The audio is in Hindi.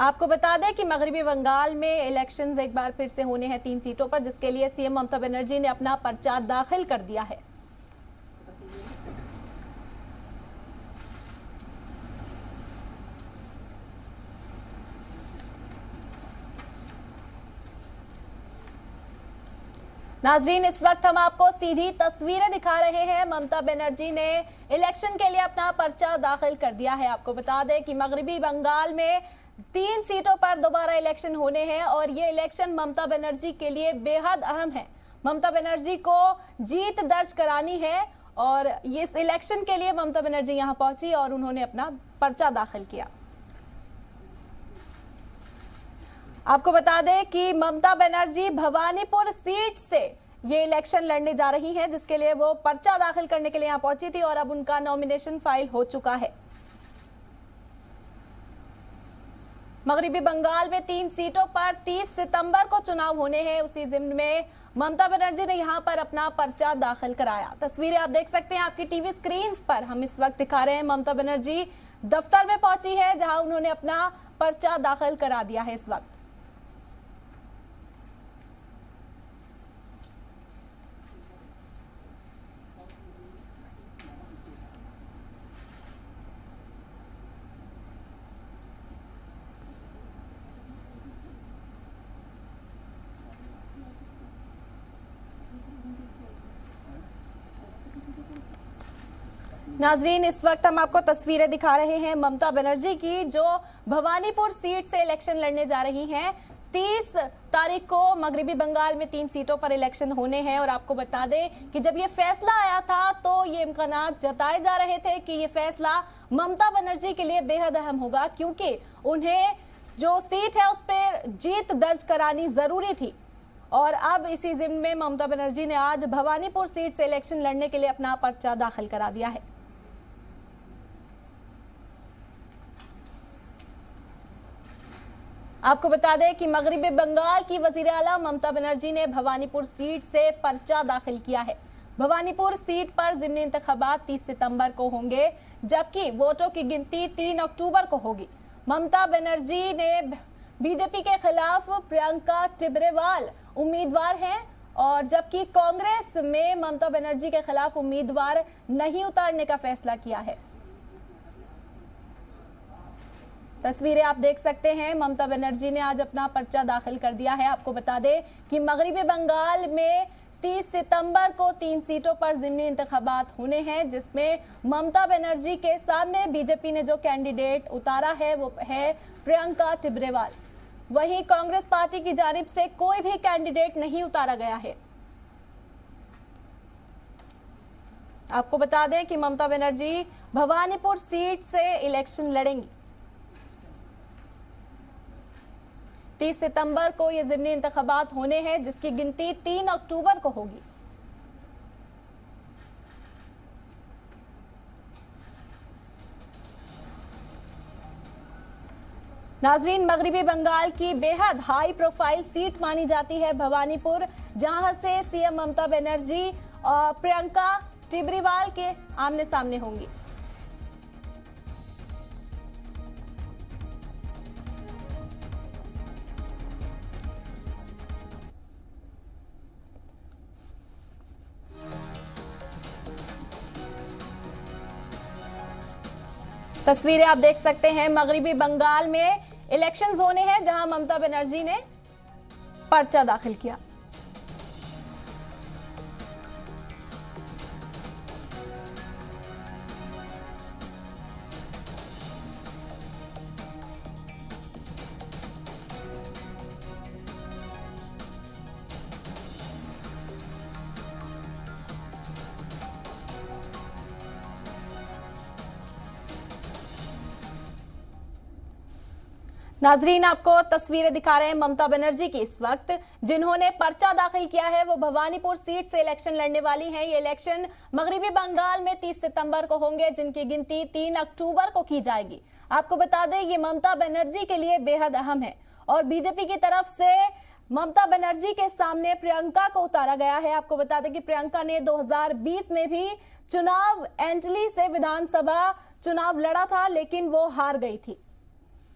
आपको बता दें कि मगरबी बंगाल में इलेक्शंस एक बार फिर से होने हैं 3 सीटों पर, जिसके लिए सीएम ममता बनर्जी ने अपना पर्चा दाखिल कर दिया है। नाजरीन, इस वक्त हम आपको सीधी तस्वीरें दिखा रहे हैं। ममता बनर्जी ने इलेक्शन के लिए अपना पर्चा दाखिल कर दिया है। आपको बता दें कि मगरबी बंगाल में 3 सीटों पर दोबारा इलेक्शन होने हैं और ये इलेक्शन ममता बनर्जी के लिए बेहद अहम है। ममता बनर्जी को जीत दर्ज करानी है और इस इलेक्शन के लिए ममता बनर्जी यहां पहुंची और उन्होंने अपना पर्चा दाखिल किया। आपको बता दें कि ममता बनर्जी भवानीपुर सीट से ये इलेक्शन लड़ने जा रही हैं, जिसके लिए वो पर्चा दाखिल करने के लिए यहां पहुंची थी और अब उनका नॉमिनेशन फाइल हो चुका है। मगरबी बंगाल में 3 सीटों पर 30 सितंबर को चुनाव होने हैं। उसी दिन में ममता बनर्जी ने यहां पर अपना पर्चा दाखिल कराया। तस्वीरें आप देख सकते हैं आपकी टीवी स्क्रीन पर। हम इस वक्त दिखा रहे हैं ममता बनर्जी दफ्तर में पहुंची है, जहां उन्होंने अपना पर्चा दाखिल करा दिया है। इस वक्त नाजरीन, इस वक्त हम आपको तस्वीरें दिखा रहे हैं ममता बनर्जी की, जो भवानीपुर सीट से इलेक्शन लड़ने जा रही हैं। 30 तारीख को मगरबी बंगाल में 3 सीटों पर इलेक्शन होने हैं और आपको बता दें कि जब ये फैसला आया था तो ये इम्कानात जताए जा रहे थे कि ये फैसला ममता बनर्जी के लिए बेहद अहम होगा, क्योंकि उन्हें जो सीट है उस पर जीत दर्ज करानी जरूरी थी। और अब इसी जिम्मे में ममता बनर्जी ने आज भवानीपुर सीट से इलेक्शन लड़ने के लिए अपना पर्चा दाखिल करा दिया है। आपको बता दें कि मगरबी बंगाल की वजीर आला ममता बनर्जी ने भवानीपुर सीट से पर्चा दाखिल किया है। भवानीपुर सीट पर ज़िमनी इंतखाबात 30 सितंबर को होंगे, जबकि वोटों की गिनती 3 अक्टूबर को होगी। ममता बनर्जी ने बीजेपी के खिलाफ प्रियंका टिब्रेवाल उम्मीदवार हैं और जबकि कांग्रेस में ममता बनर्जी के खिलाफ उम्मीदवार नहीं उतारने का फैसला किया है। तस्वीरें आप देख सकते हैं, ममता बनर्जी ने आज अपना पर्चा दाखिल कर दिया है। आपको बता दें कि मगरबी बंगाल में 30 सितंबर को 3 सीटों पर ज़िमनी इंतखाबात होने हैं, जिसमें ममता बनर्जी के सामने बीजेपी ने जो कैंडिडेट उतारा है वो है प्रियंका टिब्रेवाल। वहीं कांग्रेस पार्टी की जानिब से कोई भी कैंडिडेट नहीं उतारा गया है। आपको बता दें कि ममता बनर्जी भवानीपुर सीट से इलेक्शन लड़ेंगी। 30 सितंबर को ये ज़िमनी इंतखाबात होने हैं, जिसकी गिनती 3 अक्टूबर को होगी। नाजरीन, मगरबी बंगाल की बेहद हाई प्रोफाइल सीट मानी जाती है भवानीपुर, जहां से सीएम ममता बनर्जी और प्रियंका टिब्रेवाल के आमने सामने होंगी। तस्वीरें आप देख सकते हैं, मगरबी बंगाल में इलेक्शंस होने हैं, जहां ममता बनर्जी ने पर्चा दाखिल किया। नाजरीन, आपको तस्वीरें दिखा रहे हैं ममता बनर्जी की इस वक्त, जिन्होंने पर्चा दाखिल किया है। वो भवानीपुर सीट से इलेक्शन लड़ने वाली हैं। ये इलेक्शन मगरबी बंगाल में 30 सितंबर को होंगे, जिनकी गिनती 3 अक्टूबर को की जाएगी। आपको बता दें ये ममता बनर्जी के लिए बेहद अहम है और बीजेपी की तरफ से ममता बनर्जी के सामने प्रियंका को उतारा गया है। आपको बता दें कि प्रियंका ने 2020 में भी चुनाव एंटली से विधानसभा चुनाव लड़ा था, लेकिन वो हार गई थी।